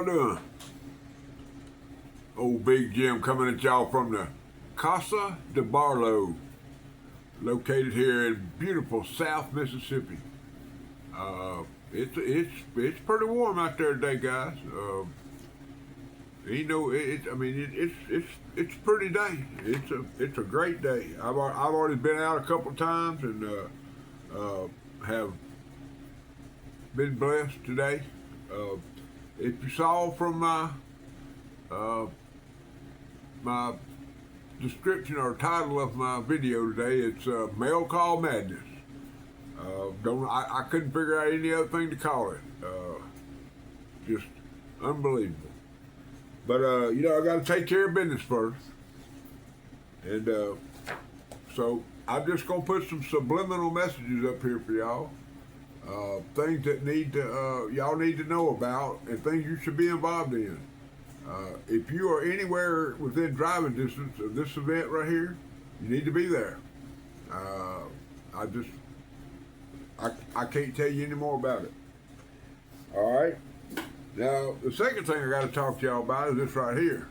y'all doing? Old Big Jim coming at y'all from the Casa de Barlow, located here in beautiful South Mississippi. It's pretty warm out there today, guys. It's a pretty day. It's a great day. I've already been out a couple times and have been blessed today. If you saw from my description or title of my video today, it's Mail Call Madness. I couldn't figure out any other thing to call it. Just unbelievable. But I got to take care of business first, and so I'm just gonna put some subliminal messages up here for y'all. Things that y'all need to know about, and things you should be involved in. If you are anywhere within driving distance of this event right here, you need to be there. I can't tell you any more about it. All right. Now, the second thing I got to talk to y'all about is this right here.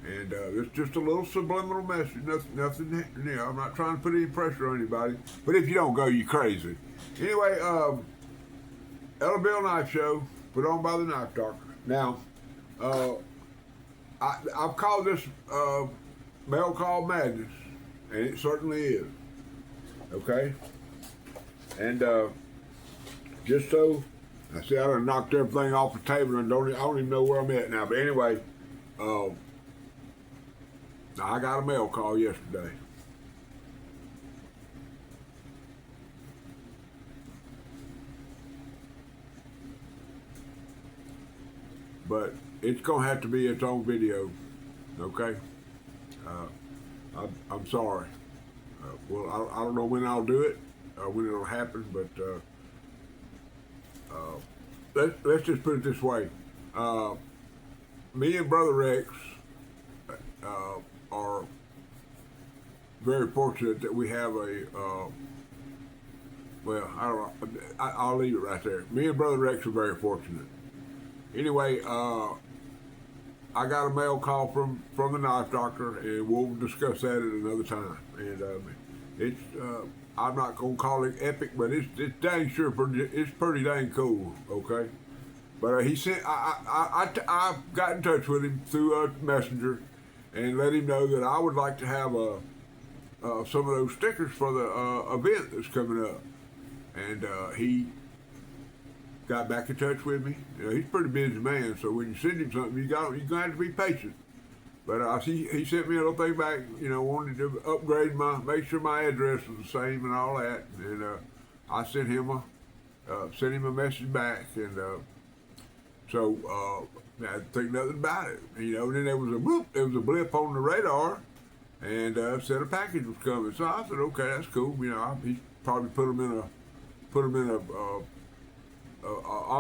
And it's just a little subliminal message. Nothing, I'm not trying to put any pressure on anybody. But if you don't go, you crazy. Anyway, Ella Bill Knife Show, put on by the Knife Talker. Now, I've called this Mail Call Madness, and it certainly is. Okay? And just so, I see I done knocked everything off the table and I don't even know where I'm at now. But anyway, I got a mail call yesterday. But it's gonna have to be its own video, okay? I'm sorry. Well, I don't know when I'll do it, when it'll happen, but let's just put it this way. Me and Brother Rex are very fortunate that we have I'll leave it right there. Me and Brother Rex are very fortunate. Anyway, I got a mail call from the Knife Doctor, and we'll discuss that at another time. And it's I'm not gonna call it epic, but it's dang sure it's pretty dang cool. Okay, but he sent I got in touch with him through a messenger and let him know that I would like to have some of those stickers for the event that's coming up, and he got back in touch with me. He's a pretty busy man, so when you send him something, you're gonna have to be patient. But he sent me a little thing back, wanted to upgrade make sure my address was the same and all that. And I sent him a message back, and so I didn't think nothing about it. And then there was a blip on the radar, and said a package was coming. So I said, okay, that's cool. He probably put them in a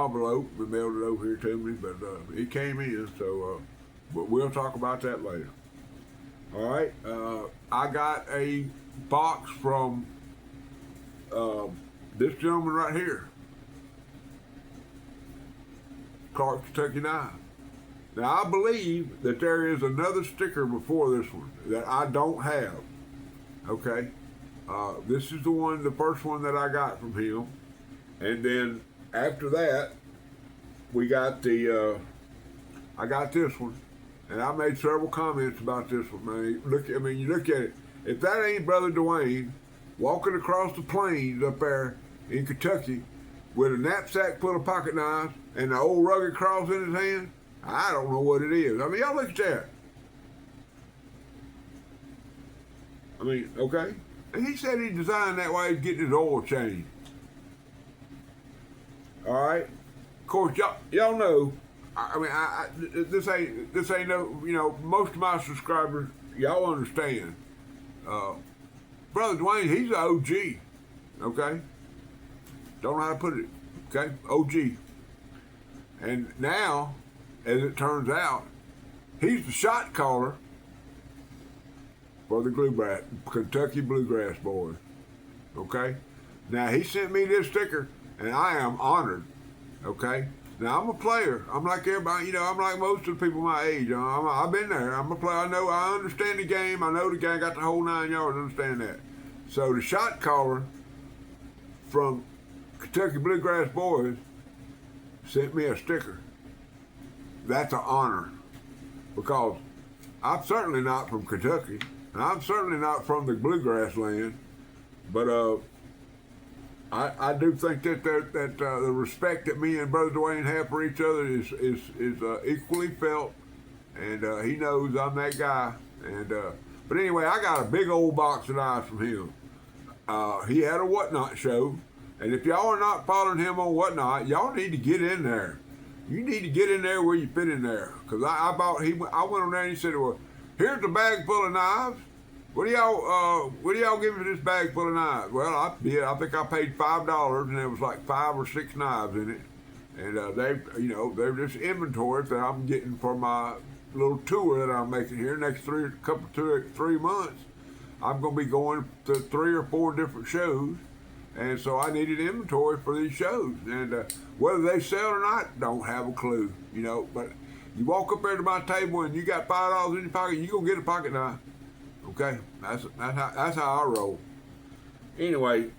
envelope and mailed it over here to me, but it came in, so but we'll talk about that later. All right, I got a box from this gentleman right here, Clark Kentucky Knife. Now, I believe that there is another sticker before this one that I don't have. Okay, this is the first one that I got from him, and then after that, we got I got this one, and I made several comments about this one, man. You look at it. If that ain't Brother Dwayne walking across the plains up there in Kentucky with a knapsack full of pocket knives and an old rugged cross in his hand, I don't know what it is. Y'all look at that. Okay? And he said he designed that while he's getting his oil changed. All right. Of course, y'all know. This ain't no. Most of my subscribers, y'all understand. Brother Dwayne, he's an OG. Okay. Don't know how to put it. Okay, OG. And now, as it turns out, he's the shot caller for the Kentucky Bluegrass Boys. Okay. Now he sent me this sticker, and I am honored. Okay, Now I'm a player. I'm like everybody, I'm like most of the people my age. I've been there. I'm a player. I understand the game. I know the game. Got the whole 9 yards. I understand that. So the shot caller from Kentucky Bluegrass Boys sent me a sticker. That's an honor because I'm certainly not from Kentucky, and I'm certainly not from the bluegrass land. But I do think that the respect that me and Brother Dwayne have for each other is equally felt, and he knows I'm that guy. And but anyway, I got a big old box of knives from him. He had a Whatnot show, and if y'all are not following him on Whatnot, y'all need to get in there. You need to get in there where you fit in there. Cause I went on there and he said, well, here's a bag full of knives. What do y'all give me this bag full of knives? Well, I think I paid $5, and there was like 5 or 6 knives in it, and they're just inventory that I'm getting for my little tour that I'm making here next 3 months. I'm gonna be going to 3 or 4 different shows, and so I needed inventory for these shows, and whether they sell or not, don't have a clue, But you walk up there to my table and you got $5 in your pocket, you gonna get a pocket knife. Okay, that's how I roll. Anyway,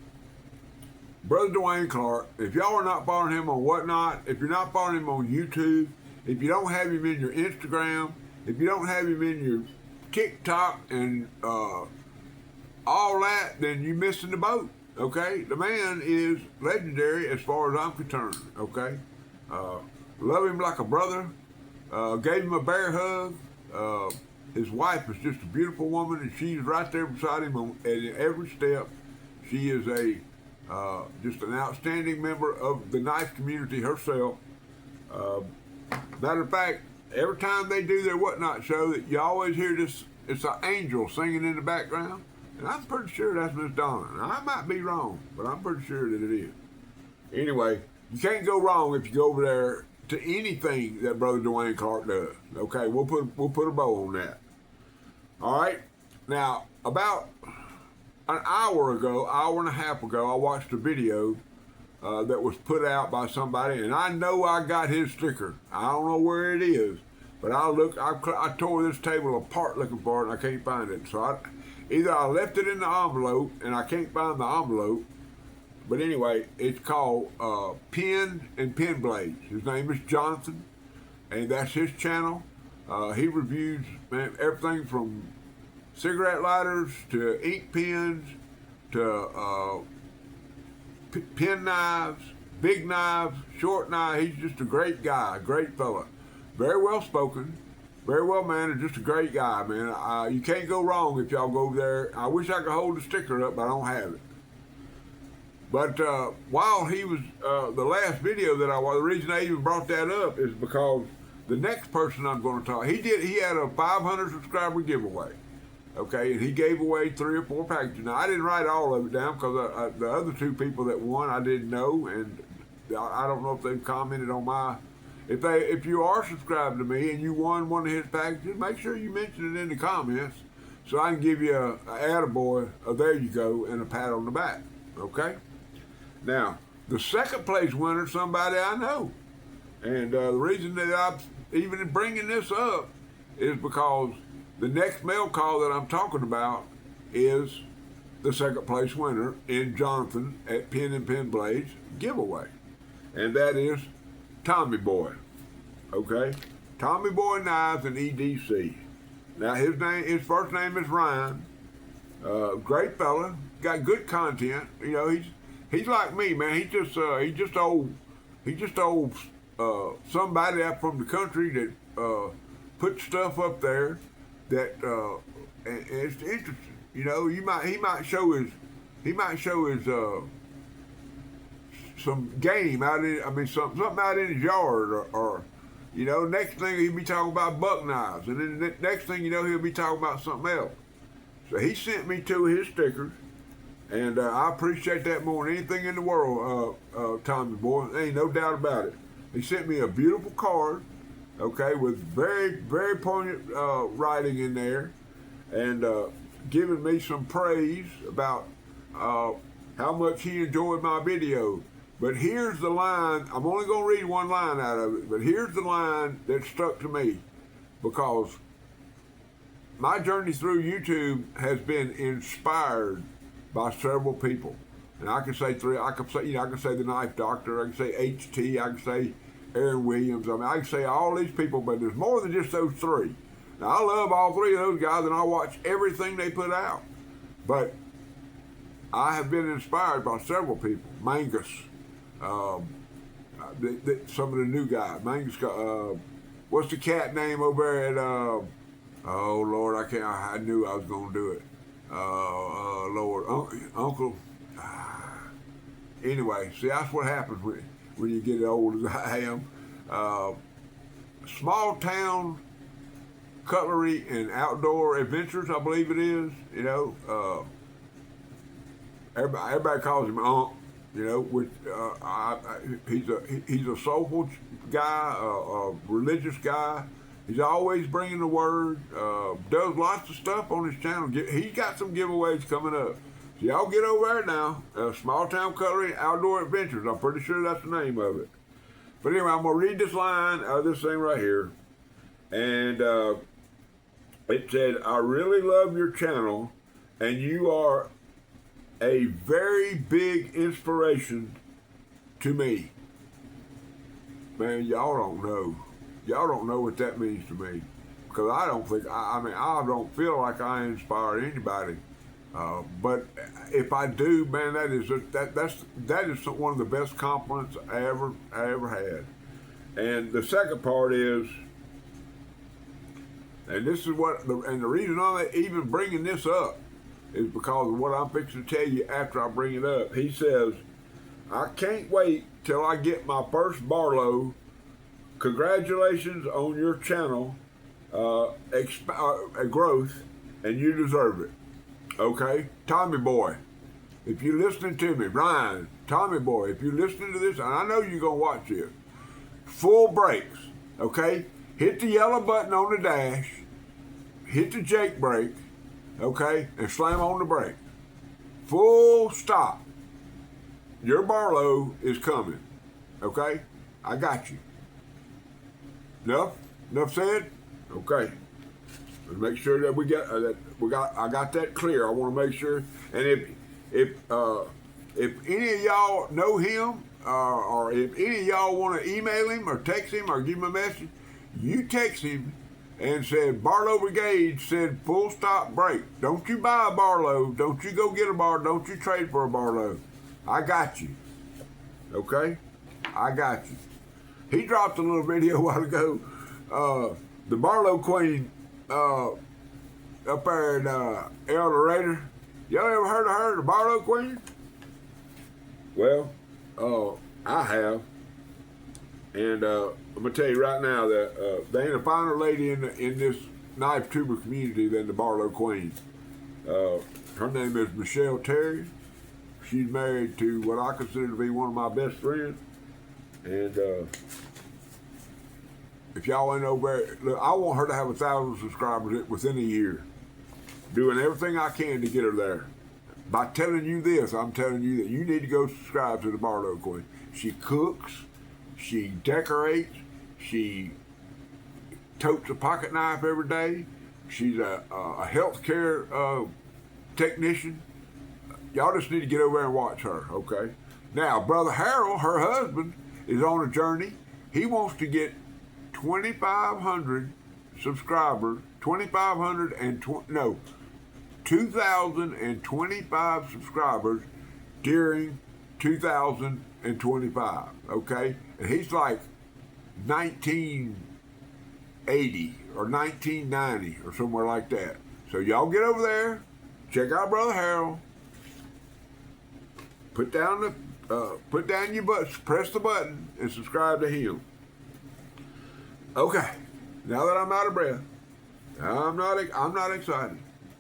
Brother Dwayne Clark, if y'all are not following him on Whatnot, if you're not following him on YouTube, if you don't have him in your Instagram, if you don't have him in your TikTok and all that, then you're missing the boat. Okay, the man is legendary as far as I'm concerned. Okay, love him like a brother. Gave him a bear hug. His wife is just a beautiful woman, and she's right there beside him at every step. She is just an outstanding member of the knife community herself. Matter of fact, every time they do their Whatnot show, that you always hear this. It's an angel singing in the background, and I'm pretty sure that's Miss Donna. Now, I might be wrong, but I'm pretty sure that it is. Anyway, you can't go wrong if you go over there to anything that Brother Dwayne Clark does. Okay, we'll put a bow on that. All right. Now, about an hour and a half ago, I watched a video that was put out by somebody, and I know I got his sticker. I don't know where it is, but I tore this table apart looking for it, and I can't find it. So either I left it in the envelope, and I can't find the envelope. But anyway, it's called Pen and Pen Blades. His name is Jonathan, and that's his channel. He reviews everything from cigarette lighters to ink pens to pen knives, big knives, short knives. He's just a great guy, a great fella. Very well spoken, very well mannered, just a great guy, man. You can't go wrong if y'all go over there. I wish I could hold the sticker up, but I don't have it. But while he was, the last video that the reason I even brought that up is because the next person I'm going to talk, he had a 500 subscriber giveaway. Okay, and he gave away 3 or 4 packages. Now, I didn't write all of it down because the other 2 people that won, I didn't know, and I don't know if they've commented on my. If you are subscribed to me and you won one of his packages, make sure you mention it in the comments so I can give you a attaboy, there you go, and a pat on the back. Okay? Now, the second place winner is somebody I know. And the reason that I'm even bringing this up is because the next mail call that I'm talking about is the second place winner in Jonathan at Pen and Pen Blades giveaway. And that is Tommy Boy. Okay? Tommy Boy Knives and EDC. Now his first name is Ryan. Great fella. Got good content. He's like me, man. He's just old somebody out from the country that puts stuff up there that and it's interesting. He might show his some game out in something out in his yard or next thing he'll be talking about buck knives, and then the next thing you know he'll be talking about something else. So he sent me 2 of his stickers. And I appreciate that more than anything in the world, Tommy Boy. There ain't no doubt about it. He sent me a beautiful card, okay, with very, very poignant writing in there, and giving me some praise about how much he enjoyed my video. But here's the line. I'm only going to read one line out of it, but here's the line that stuck to me, because my journey through YouTube has been inspired by several people. And I can say three. I can say the Knife Doctor. I can say HT. I can say Aaron Williams. I mean, I can say all these people, but there's more than just those three. Now, I love all three of those guys, and I watch everything they put out. But I have been inspired by several people. Mangus, some of the new guys. Mangus, what's the cat name over there at? Oh Lord, I can't. I knew I was gonna do it. Lord, Uncle. Anyway, see, that's what happens when you get as old as I am. Small Town Cutlery and Outdoor Adventures, I believe it is. You know, everybody calls him Unc. You know, which he's a soulful guy, a religious guy. He's always bringing the word. Does lots of stuff on his channel. He's got some giveaways coming up. So y'all get over there now. Small Town Cutlery and Outdoor Adventures. I'm pretty sure that's the name of it. But anyway, I'm going to read this line out of this thing right here. And it said, I really love your channel, and you are a very big inspiration to me. Man, y'all don't know. Y'all don't know what that means to me. Because I don't think, I don't feel like I inspire anybody. But if I do, man, that is one of the best compliments I ever had. And the second part is, and this is the reason I'm even bringing this up is because of what I'm fixing to tell you after I bring it up. He says, I can't wait till I get my first Barlow. Congratulations on your channel growth, and you deserve it. Okay? Tommy Boy, if you're listening to me, Ryan, Tommy Boy, if you're listening to this, and I know you're going to watch this, full brakes, okay? Hit the yellow button on the dash, hit the Jake brake, okay, and slam on the brake. Full stop. Your Barlow is coming, okay? I got you. Enough said? Okay. Let's make sure that I got that clear. I want to make sure. And if any of y'all know him, or if any of y'all want to email him or text him or give him a message, you text him and said Barlow Brigade said full stop brake. Don't you buy a Barlow. Don't you go get a Barlow. Don't you trade for a Barlow. I got you. Okay? I got you. He dropped a little video a while ago. The Barlow Queen up there in El Dorado. Y'all ever heard of her, the Barlow Queen? Well, I have. And I'm going to tell you right now that there ain't a finer lady in this knife tuber community than the Barlow Queen. Her name is Michelle Terry. She's married to what I consider to be one of my best friends. And if y'all ain't over there, look, I want her to have 1,000 subscribers within a year. Doing everything I can to get her there. By telling you this, I'm telling you that you need to go subscribe to the Barlow Queen. She cooks, she decorates, she totes a pocket knife every day. She's a healthcare technician. Y'all just need to get over there and watch her, okay? Now, Brother Harold, her husband, is on a journey. He wants to get 2,500 subscribers, 2,025 subscribers during 2025, okay? And he's like 1980 or 1990 or somewhere like that. So y'all get over there, check out Brother Harold, put down your button, press the button, and subscribe to him. Okay, now that I'm out of breath, I'm not excited.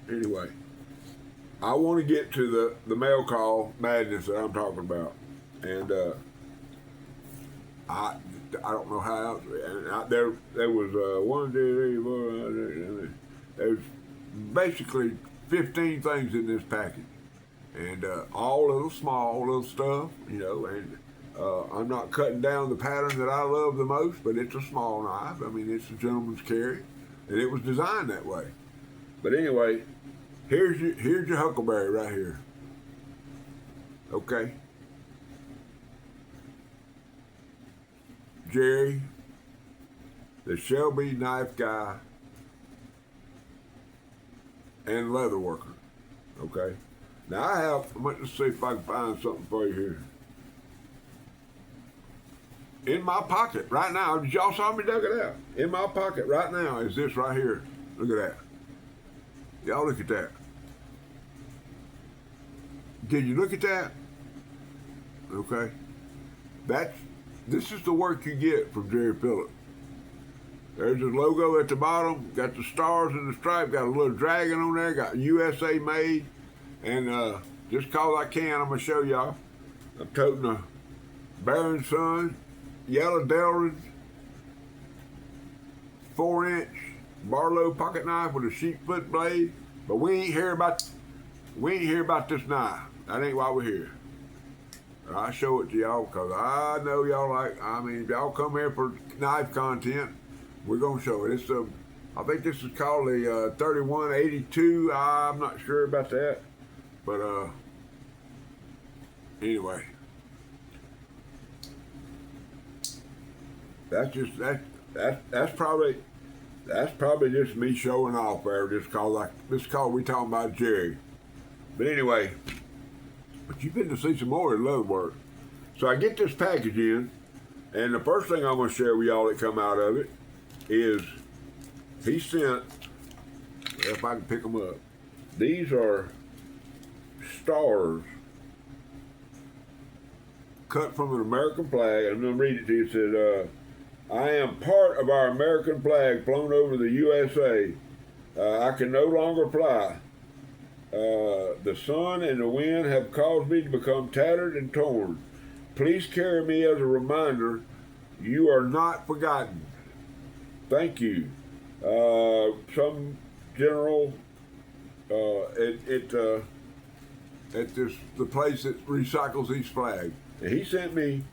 Anyway, I want to get to the mail call madness that I'm talking about, and I don't know how else. And there was 1, 2, 3, 4. There's basically 15 things in this package, and all little small little stuff, you know, and I'm not cutting down the pattern that I love the most, but it's a small knife. I mean, it's a gentleman's carry, and it was designed that way. But anyway, here's your Huckleberry right here. Okay. Jerry, the Shelby knife guy and leather worker. Okay. Now I'm going to see if I can find something for you here. In my pocket right now, did y'all saw me dug it out? In my pocket right now is this right here. Look at that. Y'all look at that. Did you look at that? Okay. This is the work you get from Jerry Phillips. There's his logo at the bottom, got the stars and the stripe, got a little dragon on there, got USA made, and just cause I can, I'm gonna show y'all. I'm toting a Baron Son Yellow Delrin 4-inch Barlow pocket knife with a sheep foot blade, but we ain't hear about this knife. That ain't why we're here. I show it to y'all because I know y'all if y'all come here for knife content, we're gonna show it. It's I think this is called the 3182. I'm not sure about that, but anyway, that's probably just me showing off there. Just cause we talking about Jerry. But anyway, but you've been to see some more of leather work. So I get this package in, and the first thing I'm gonna share with y'all that come out of it is he sent, if I can pick them up, these are stars cut from an American flag. I'm going to read it to you. It says, I am part of our American flag flown over the USA. I can no longer fly. The sun and the wind have caused me to become tattered and torn. Please carry me as a reminder you are not forgotten. Thank you. Some general at the place that recycles these flags. And he sent me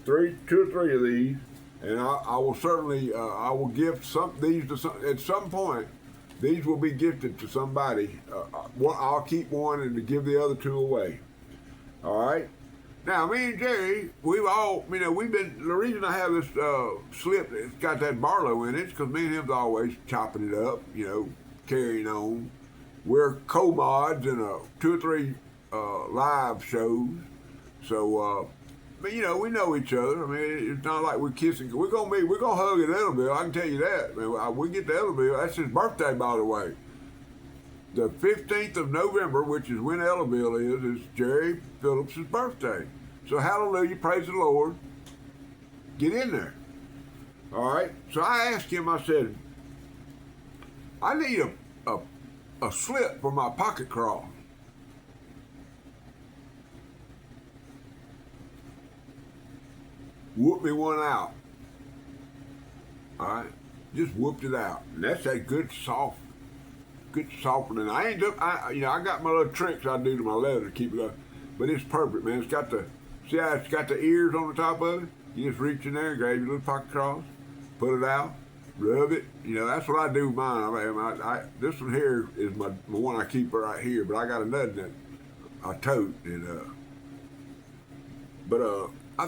two or three of these, and I will certainly I will gift these to at some point. These will be gifted to somebody. I'll keep one and to give the other two away. All right. Now, me and Jerry, we've been, the reason I have this slip that's got that Barlow in it is because me and him's always chopping it up, carrying on. We're co-mods in 2 or 3 live shows. So, but we know each other. I mean, it's not like we're kissing. We're gonna hug at Ellerville. I can tell you that. Man, we get to Ellerville. That's his birthday, by the way. The 15th of November, which is when Ellerville is Jerry Phillips' birthday. So hallelujah, praise the Lord. Get in there. All right. So I asked him. I said, I need a slip for my pocket cross. Whoop me one out. All right, just whooped it out, and that's that good softening. I got my little tricks I do to my leather to keep it up, but it's perfect, man. It's got it's got the ears on the top of it. You just reach in there, grab your little pocket cross, put it out, rub it. That's what I do with mine. This one here is my one I keep right here, but I got another that I tote, and I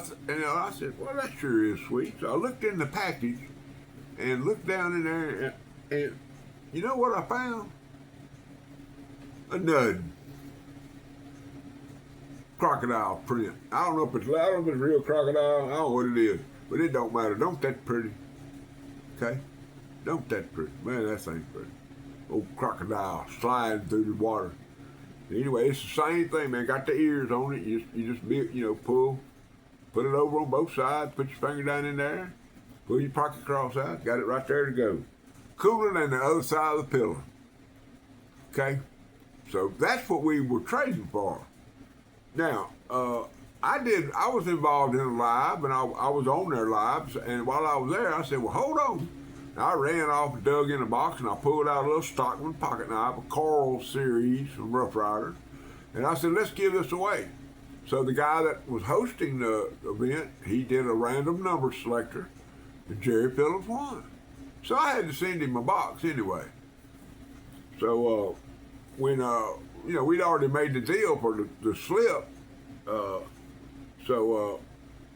said, well, that sure is sweet. So I looked in the package and looked down in there, and you know what I found? A nud. Crocodile print. I don't know if it's real crocodile. I don't know what it is, but it don't matter. Don't that pretty? Okay? Don't that pretty? Man, that thing's pretty. Old crocodile sliding through the water. Anyway, it's the same thing, man. Got the ears on it. You just pull. Put it over on both sides, put your finger down in there, pull your pocket cross out, got it right there to go. Cooler than the other side of the pillow. Okay? So that's what we were trading for. Now, I was involved in a live, and I was on their lives, and while I was there, I said, well, hold on. And I ran off and dug in a box, and I pulled out a little Stockman pocket knife, a Coral series from Rough Rider, and I said, let's give this away. So the guy that was hosting the event, he did a random number selector, and Jerry Phillips won. So I had to send him a box anyway. So when we'd already made the deal for the slip,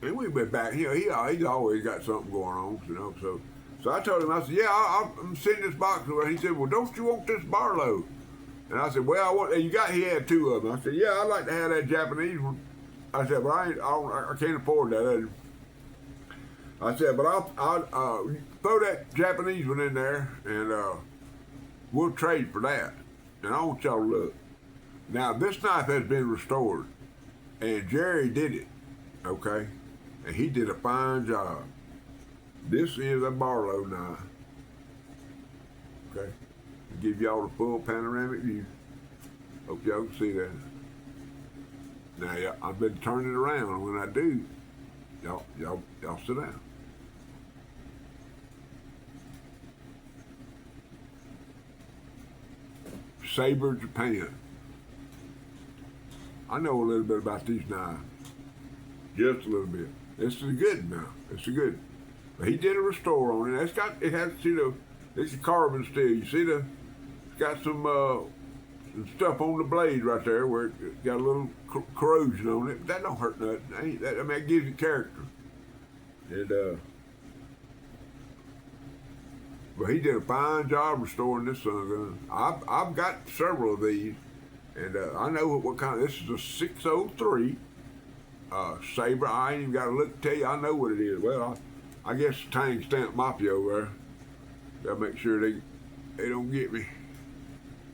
and we went back. He's always got something going on, So I told him, I said, yeah, I'm sending this box away. He said, well, don't you want this Barlow? And I said, well, I want. And he had two of them. I said, yeah, I'd like to have that Japanese one. I said, but I can't afford that. I said, but I'll throw that Japanese one in there, and we'll trade for that. And I want y'all to look. Now, this knife has been restored, and Jerry did it, okay? And he did a fine job. This is a Barlow knife, okay? To give y'all the full panoramic view. Hope y'all can see that. Now, yeah, I've been turning it around. When I do, y'all sit down. Sabre, Japan. I know a little bit about these knives. Just a little bit. This is a good now. It's a good. But he did a restore on it. It has it's a carbon steel. You see it's got some stuff on the blade right there where it got a little corrosion on it. But that don't hurt nothing. That gives it character. And but he did a fine job restoring this sun gun. I've got several of these, and I know what kind. This is a 603 Sabre. I ain't even got to look to tell you. I know what it is. Well, I guess Tang Stamp Mafia over there. Gotta make sure they don't get me.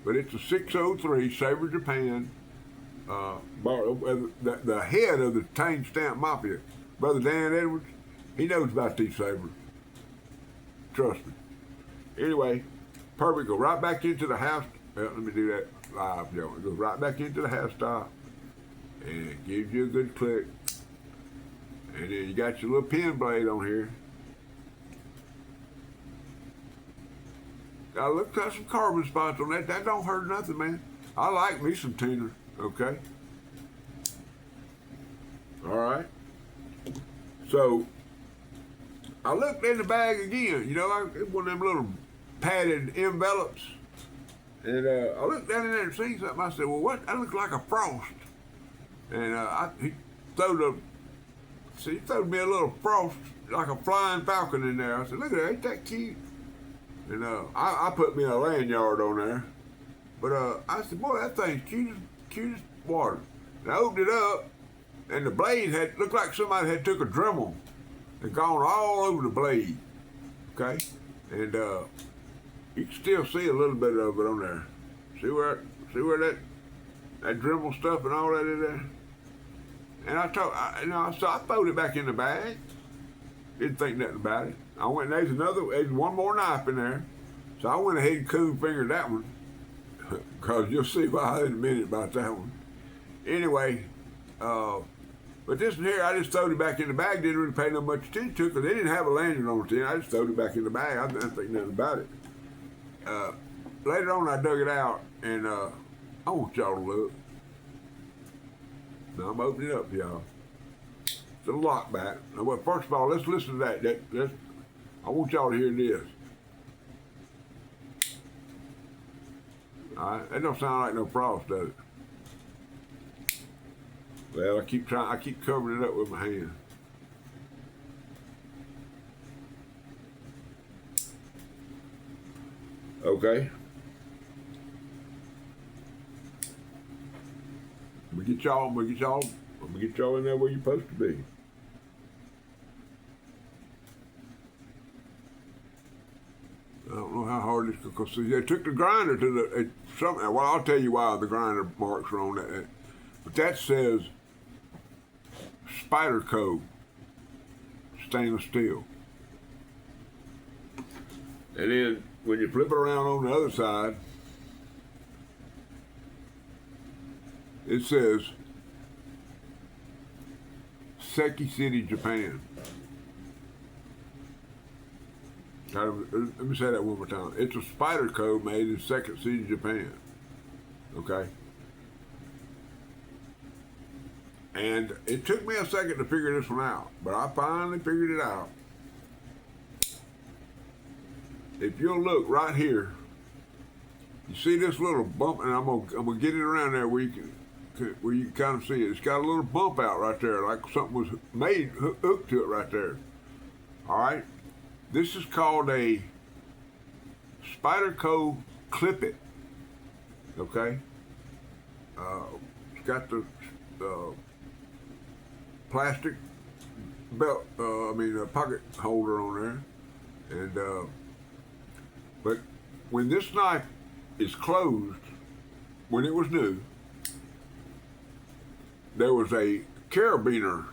But it's a 603 Sabre Japan. The head of the Tang Stamp Mafia, Brother Dan Edwards, he knows about these sabers. Trust me. Anyway, perfect. Go right back into the house. Let me do that live, Joe. It goes right back into the half stop, and it gives you a good click. And then you got your little pin blade on here. Got some carbon spots on that. That don't hurt nothing, man. I like me some tuner, okay? All right. So, I looked in the bag again. It's one of them little padded envelopes. And I looked down in there and seen something. I said, well, what? That looks like a frost. And he threw me a little frost, like a flying falcon in there. I said, look at that, ain't that cute? And I put me a lanyard on there. But I said, boy, that thing's cute as water. And I opened it up, and the blade looked like somebody had took a Dremel and gone all over the blade. Okay? And you can still see a little bit of it on there. See where that Dremel stuff and all that is there? And so I throwed it back in the bag. Didn't think nothing about it. I went, there's one more knife in there. So I went ahead and coon fingered that one. Because you'll see why in a minute about that one. Anyway, but this one here, I just throwed it back in the bag. Didn't really pay no much attention to it because they didn't have a lanyard on it then. I just throwed it back in the bag. I didn't think nothing about it. Later on, I dug it out, and I want y'all to look. Now, I'm opening it up for y'all. It's a lock back. Now, well, first of all, let's listen to that. I want y'all to hear this. All right, that don't sound like no frost, does it? Well, I keep covering it up with my hand. Okay. I'm gonna get y'all in there where you're supposed to be. I don't know how hard it's because see, they took the grinder to well, I'll tell you why the grinder marks are on that. But that says Spyderco stainless steel. And then when you flip it around on the other side, it says Seki City, Japan. Let me say that one more time. It's a Spyderco made in Seki City, Japan. Okay? And it took me a second to figure this one out, but I finally figured it out. If you'll look right here, you see this little bump, and I'm gonna get it around there where you can kind of see it. It's got a little bump out right there, like something was made hooked to it right there. All right, this is called a Spyderco Clip It. Okay, it's got the plastic belt, pocket holder on there, and but when this knife is closed, when it was new, there was a carabiner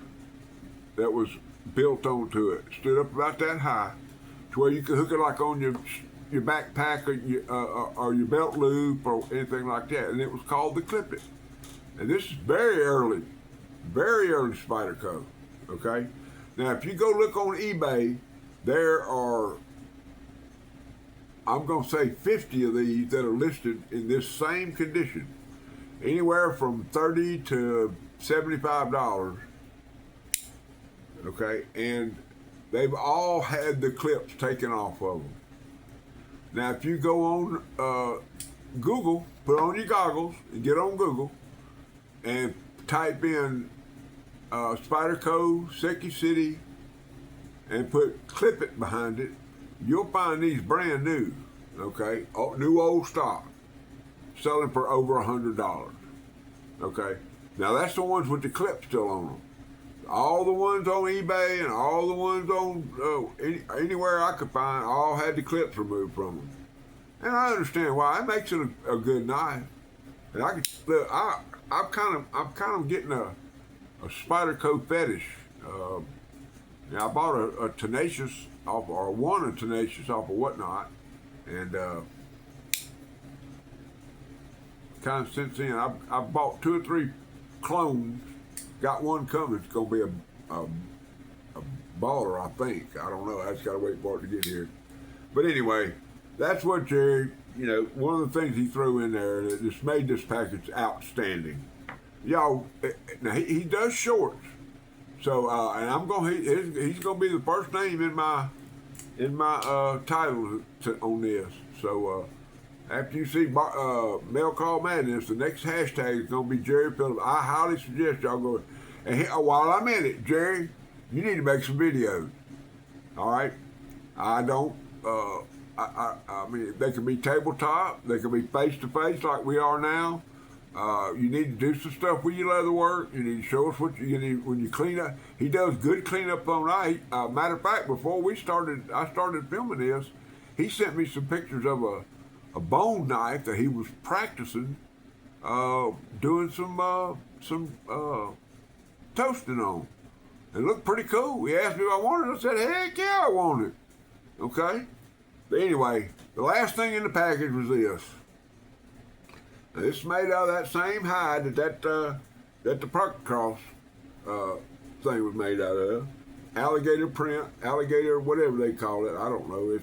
that was built onto it, stood up about that high, to where you could hook it like on your backpack or your belt loop or anything like that, and it was called the Clip It. And this is very early Spyderco. Okay, now if you go look on eBay, there are, I'm going to say 50 of these that are listed in this same condition, anywhere from $30 to $75. Okay, and they've all had the clips taken off of them. Now, if you go on Google, put on your goggles and get on Google and type in Spyderco Secchi City and put Clip It behind it, you'll find these brand new, okay, new old stock, selling for over $100. Okay, now that's the ones with the clip still on them. All the ones on eBay and all the ones on anywhere I could find all had the clips removed from them. And I understand why. It makes it a good knife. And I can look. I'm kind of getting a Spyderco fetish. Now I bought a Tenacious off, or one of Tenacious off of Whatnot, and kind of since then I've bought 2 or 3 clones. Got one coming. It's gonna be a baller, I think. I don't know. I just gotta wait for it to get here. But anyway, that's what Jerry. One of the things he threw in there that just made this package outstanding. Y'all, now he does shorts. So and he's gonna be the first name in my title on this. So after you see Mail Call Madness, the next hashtag is gonna be Jerry Phillips. I highly suggest y'all go. And while I'm in it, Jerry, you need to make some videos. All right, I don't. I mean, they can be tabletop, they can be face to face like we are now. You need to do some stuff with your leather work. You need to show us what you need when you clean up. He does good cleanup on night. Matter of fact, before I started filming this, he sent me some pictures of a bone knife that he was practicing doing some toasting on. It looked pretty cool. He asked me if I wanted it. I said, heck yeah, I want it. Okay? But anyway, the last thing in the package was this. Now, this is made out of that same hide that the Pocket Cross thing was made out of. Alligator print, alligator, whatever they call it. I don't know.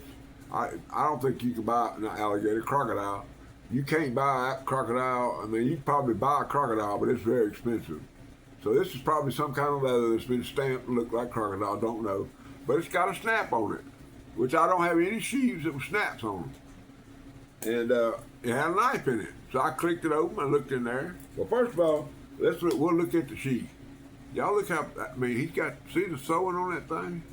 I don't think you can buy an alligator, crocodile. You can't buy a crocodile. I mean, you can probably buy a crocodile, but it's very expensive. So this is probably some kind of leather that's been stamped to look like crocodile. Don't know. But it's got a snap on it, which I don't have any sheaves that with snaps on them. And it had a knife in it. So I clicked it open and looked in there. Well, first of all, we'll look at the sheath. Y'all look how, I mean, he's got, see the sewing on that thing?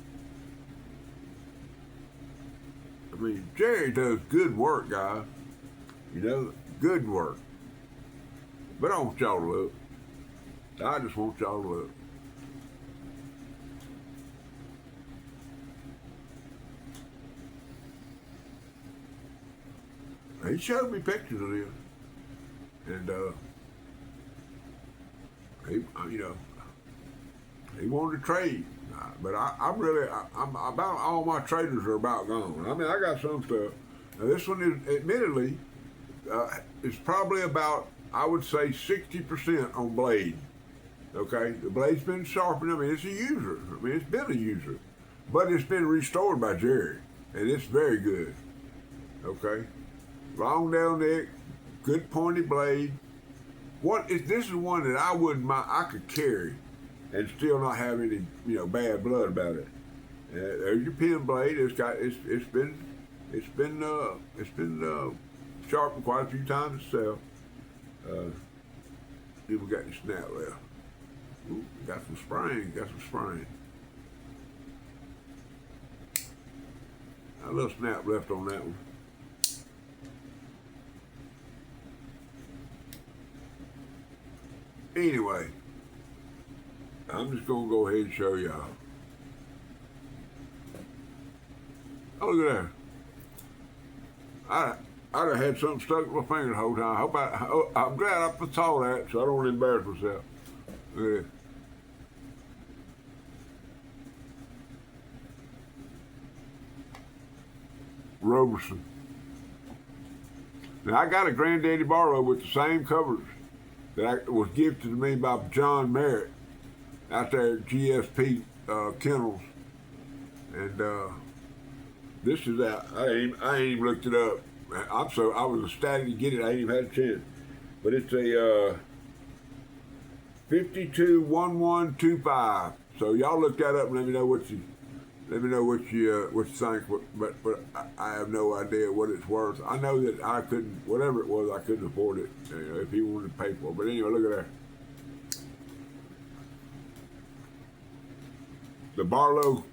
I mean, Jerry does good work, guys. Good work. But I want y'all to look. I just want y'all to look. He showed me pictures of this, and he wanted to trade, but I'm about all my traders are about gone. I mean, I got some stuff. Now this one is admittedly it's probably about, I would say, 60% on blade. Okay, the blade's been sharpened. I mean, it's a user. I mean, it's been a user, but it's been restored by Jerry, and it's very good. Okay. Long down neck, good pointy blade, This is one that I wouldn't mind. I could carry, and still not have any bad blood about it. There's your pen blade. It's been sharpened quite a few times itself. Then we got your snap left. Ooh, got some spring. A little snap left on that one. Anyway, I'm just gonna go ahead and show y'all. Oh, look at that. I'd have had something stuck in my finger the whole time. I'm glad I saw that so I don't embarrass myself. Look at this. Roberson. Now I got a Granddaddy Barlow with the same covers that was gifted to me by John Merritt out there at GSP Kennels, and this is out. I ain't even looked it up. I was ecstatic to get it. I ain't even had a chance, but it's a 521125. So y'all look that up and let me know what you think. But I have no idea what it's worth. I know that I couldn't, whatever it was, I couldn't afford it. If he wanted to pay for it. But anyway, look at that. The Barlow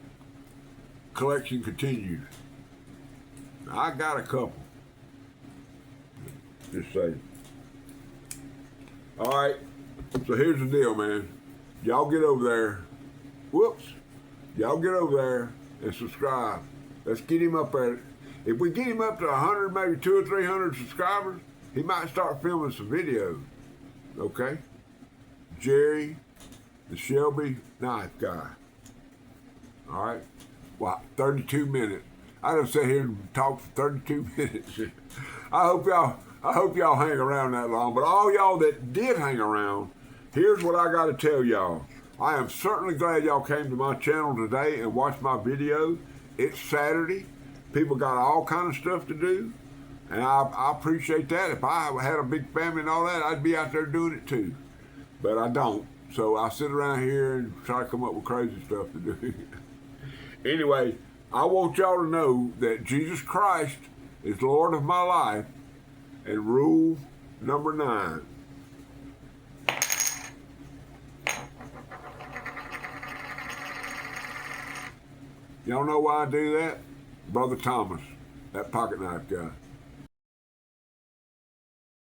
collection continues. Now, I got a couple. Just saying. All right. So here's the deal, man. Y'all get over there. Whoops. Y'all get over there and subscribe. Let's get him up there. If we get him up to 100, maybe 200 or 300 subscribers, he might start filming some videos. Okay? Jerry, the Shelby knife guy. All right? Wow, 32 minutes. I done sit here and talk for 32 minutes. I hope y'all hang around that long. But all y'all that did hang around, here's what I got to tell y'all. I am certainly glad y'all came to my channel today and watched my video. It's Saturday. People got all kind of stuff to do, and I appreciate that. If I had a big family and all that, I'd be out there doing it too. But I don't. So I sit around here and try to come up with crazy stuff to do. Anyway, I want y'all to know that Jesus Christ is Lord of my life, and rule number 9. Y'all know why I do that? Brother Thomas, that pocket knife guy.